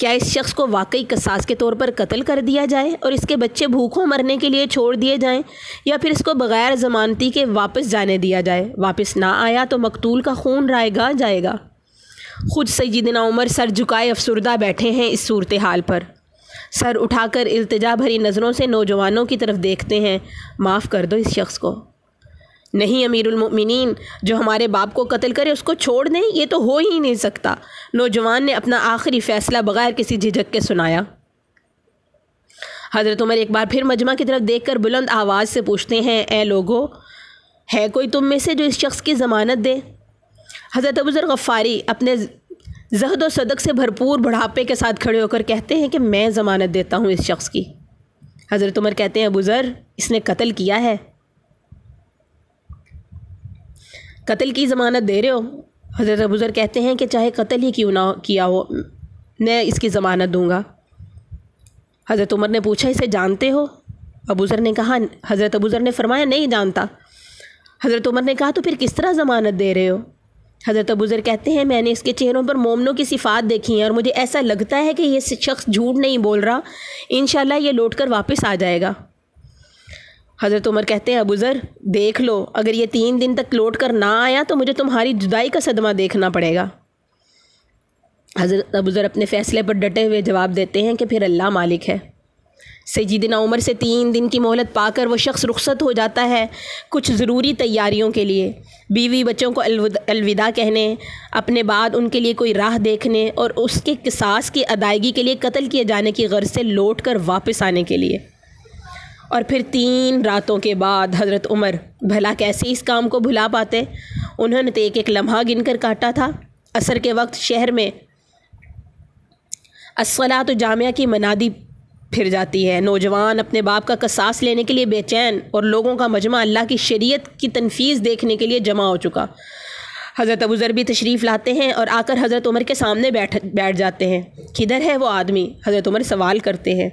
کیا اس شخص کو واقعی قصاص کے طور پر قتل کر دیا جائے اور اس کے بچے بھوکوں مرنے کے لیے چھوڑ دیے جائیں، یا پھر اس کو بغیر ضمانتی کے واپس جانے دیا جائے؟ واپس نہ آیا تو مقتول کا خون رائے گا جائے گا۔ خود سیدنا عمر سر جھکائے افسردہ بیٹھے ہیں اس صورتحال پر، سر اٹھا کر التجا بھری نظروں سے نوجوانوں کی طرف دیکھتے ہیں۔ معاف کر دو اس شخص کو۔ نہیں امیر المؤمنین، جو ہمارے باپ کو قتل کرے اس کو چھوڑ دیں، یہ تو ہو ہی نہیں سکتا۔ نوجوان نے اپنا آخری فیصلہ بغیر کسی جھجک کے سنایا۔ حضرت عمر ایک بار پھر مجمع کی طرف دیکھ کر بلند آواز سے پوچھتے ہیں، اے لوگو، ہے کوئی تم میں سے جو اس شخص کی ضمانت دے؟ حضرت ابوذر غفاری اپنے زہد و صدق سے بھرپور بڑھاپے کے ساتھ کھڑے ہو کر کہتے ہیں کہ میں ضمانت دیتا ہوں اس شخص کی۔ حضرت عمر کہتے ہیں، ابوذر، اس نے قتل کیا ہے، قتل کی ضمانت دے رہے ہو؟ حضرت ابوذر کہتے ہیں کہ چاہے قتل ہی کیوں نہ کیا ہو، میں اس کی ضمانت دوں گا۔ حضرت عمر نے پوچھا، اسے جانتے ہو؟ ابوذر نے کہا، حضرت ابوذر نے فرمایا، نہیں جانتا۔ حضرت عمر نے کہا، تو پھر کس طرح ضمانت دے رہے ہو؟ حضرت ابوذر کہتے ہیں، میں نے اس کے چہروں پر مومنوں کی صفات دیکھی ہیں اور مجھے ایسا لگتا ہے کہ یہ شخص جھوٹ نہیں بول رہا، انشاءاللہ یہ لوٹ کر واپس آ جائے گا۔ حضرت عمر کہتے ہیں، ابوذر دیکھ لو، اگر یہ 3 دن تک لوٹ کر نہ آیا تو مجھے تمہاری جدائی کا صدمہ دیکھنا پڑے گا۔ حضرت ابوذر اپنے فیصلے پر ڈٹے ہوئے جواب دیتے ہیں کہ پھر اللہ مالک ہے۔ سیدنا عمر سے 3 دن کی مہلت پا کر وہ شخص رخصت ہو جاتا ہے کچھ ضروری تیاریوں کے لیے، بیوی بچوں کو الوداع کہنے، اپنے بعد ان کے لیے کوئی راہ دیکھنے اور اس کے قصاص کی ادائیگی کے لیے قتل کیے جانے کی غرض سے لوٹ کر واپس آنے کے لیے۔ اور پھر 3 راتوں کے بعد حضرت عمر بھلا کیسے اس کام کو بھلا پاتے؟ انہوں نے تو ایک ایک لمحہ گن کر کاٹا تھا۔ عصر کے وقت شہر میں الصلاۃ جامعہ کی منادی پھر جاتی ہے۔ نوجوان اپنے باپ کا قصاص لینے کے لیے بے چین اور لوگوں کا مجمع اللہ کی شریعت کی تنفیذ دیکھنے کے لیے جمع ہو چکا۔ حضرت ابوذر بھی تشریف لاتے ہیں اور آ کر حضرت عمر کے سامنے بیٹھ جاتے ہیں۔ کدھر ہے وہ آدمی؟ حضرت عمر سوال کرتے ہیں۔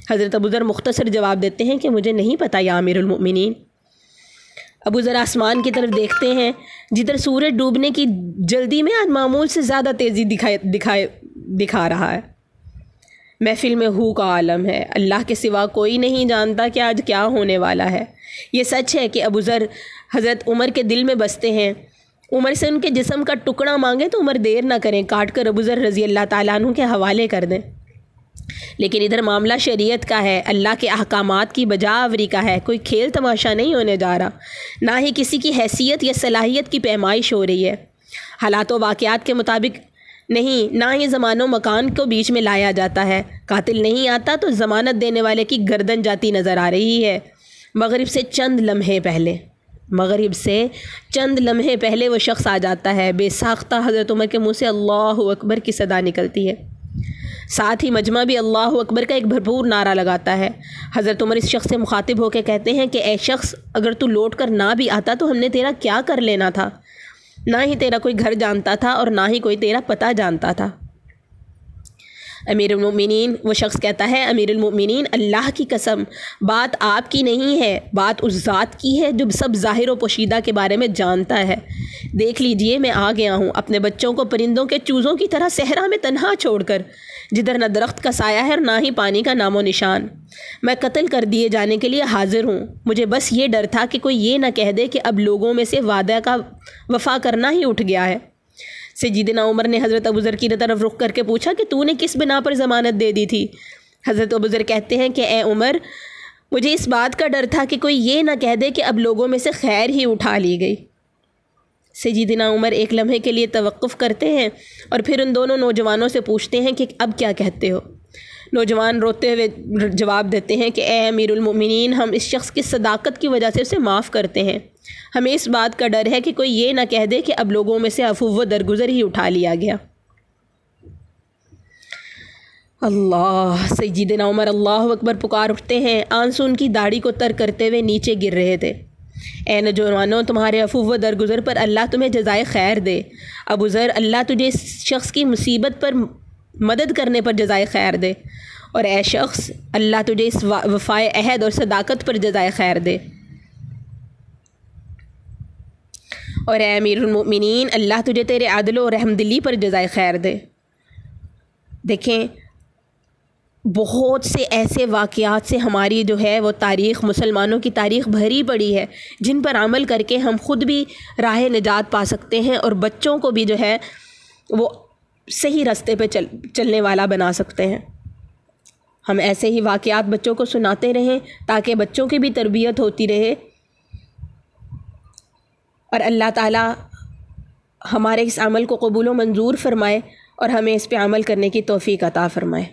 حضرت ابوذر مختصر جواب دیتے ہیں کہ مجھے نہیں پتہ یا امیر المؤمنین۔ ابوذر آسمان کی طرف دیکھتے ہیں جدھر سورج ڈوبنے کی جلدی میں آج معمول سے زیادہ تیزی دکھا رہا ہے۔ محفل میں ہو کا عالم ہے، اللہ کے سوا کوئی نہیں جانتا کہ آج کیا ہونے والا ہے۔ یہ سچ ہے کہ ابوذر حضرت عمر کے دل میں بستے ہیں۔ عمر سے ان کے جسم کا ٹکڑا مانگے تو عمر دیر نہ کریں، کاٹ کر ابوذر رضی اللہ تعالیٰ عنہ کے حوالے کر دیں۔ لیکن ادھر معاملہ شریعت کا ہے، اللہ کے احکامات کی بجاوری کا ہے، کوئی کھیل تماشا نہیں ہونے جا رہا، نہ ہی کسی کی حیثیت یا صلاحیت کی پیمائش ہو رہی ہے، حالات و واقعات کے مطابق نہیں، نہ ہی زمان و مکان کو بیچ میں لایا جاتا ہے۔ قاتل نہیں آتا تو ضمانت دینے والے کی گردن جاتی نظر آ رہی ہے۔ مغرب سے چند لمحے پہلے وہ شخص آ جاتا ہے۔ بے ساختہ حضرت عمر کے منہ سے اللہ اکبر کی صدا نکلتی ہے، ساتھ ہی مجمع بھی اللہ اکبر کا ایک بھرپور نعرہ لگاتا ہے۔ حضرت عمر اس شخص سے مخاطب ہو کے کہتے ہیں کہ اے شخص، اگر تو لوٹ کر نہ بھی آتا تو ہم نے تیرا کیا کر لینا تھا؟ نہ ہی تیرا کوئی گھر جانتا تھا اور نہ ہی کوئی تیرا پتہ جانتا تھا۔ امیر المؤمنین، وہ شخص کہتا ہے، امیر المؤمنین، اللہ کی قسم، بات آپ کی نہیں ہے، بات اس ذات کی ہے جو سب ظاہر و پوشیدہ کے بارے میں جانتا ہے۔ دیکھ لیجئے، میں آ گیا ہوں اپنے بچوں کو پرندوں کے چوزوں کی طرح صحرا میں تنہا چھوڑ کر، جدھر نہ درخت کا سایہ ہے اور نہ ہی پانی کا نام و نشان۔ میں قتل کر دیے جانے کے لیے حاضر ہوں۔ مجھے بس یہ ڈر تھا کہ کوئی یہ نہ کہہ دے کہ اب لوگوں میں سے وعدہ کا وفا کرنا ہی اٹھ گیا ہے۔ سیدنا عمر نے حضرت ابوذر کی طرف رخ کر کے پوچھا کہ تو نے کس بنا پر ضمانت دے دی تھی؟ حضرت ابوذر کہتے ہیں کہ اے عمر، مجھے اس بات کا ڈر تھا کہ کوئی یہ نہ کہہ دے کہ اب لوگوں میں سے خیر ہی اٹھا لی گئی۔ سیدنا عمر ایک لمحے کے لیے توقف کرتے ہیں اور پھر ان دونوں نوجوانوں سے پوچھتے ہیں کہ اب کیا کہتے ہو؟ نوجوان روتے ہوئے جواب دیتے ہیں کہ اے امیر المؤمنین، ہم اس شخص کی صداقت کی وجہ سے اسے معاف کرتے ہیں۔ ہمیں اس بات کا ڈر ہے کہ کوئی یہ نہ کہہ دے کہ اب لوگوں میں سے عفو و درگزر ہی اٹھا لیا گیا۔ اللہ! سیدنا عمر اللہ اکبر پکار اٹھتے ہیں، آنسو ان کی داڑھی کو تر کرتے ہوئے نیچے گر رہے تھے۔ اے نوجوانوں، تمہارے عفو و درگزر پر اللہ تمہیں جزائے خیر دے۔ ابوذر، اللہ تجھے اس شخص کی مصیبت پر مدد کرنے پر جزائے خیر دے، اور اے شخص، اللہ تجھے اس وفائے عہد اور صداقت پر جزائے خیر دے، اور اے امیر المؤمنین، اللہ تجھے تیرے عدل و رحم دلی پر جزائے خیر دے۔ دیکھیں، بہت سے ایسے واقعات سے ہماری جو ہے وہ تاریخ، مسلمانوں کی تاریخ بھری پڑی ہے، جن پر عمل کر کے ہم خود بھی راہ نجات پا سکتے ہیں اور بچوں کو بھی جو ہے وہ صحیح راستے پہ چلنے والا بنا سکتے ہیں۔ ہم ایسے ہی واقعات بچوں کو سناتے رہیں تاکہ بچوں کی بھی تربیت ہوتی رہے، اور اللہ تعالیٰ ہمارے اس عمل کو قبول و منظور فرمائے اور ہمیں اس پہ عمل کرنے کی توفیق عطا فرمائے۔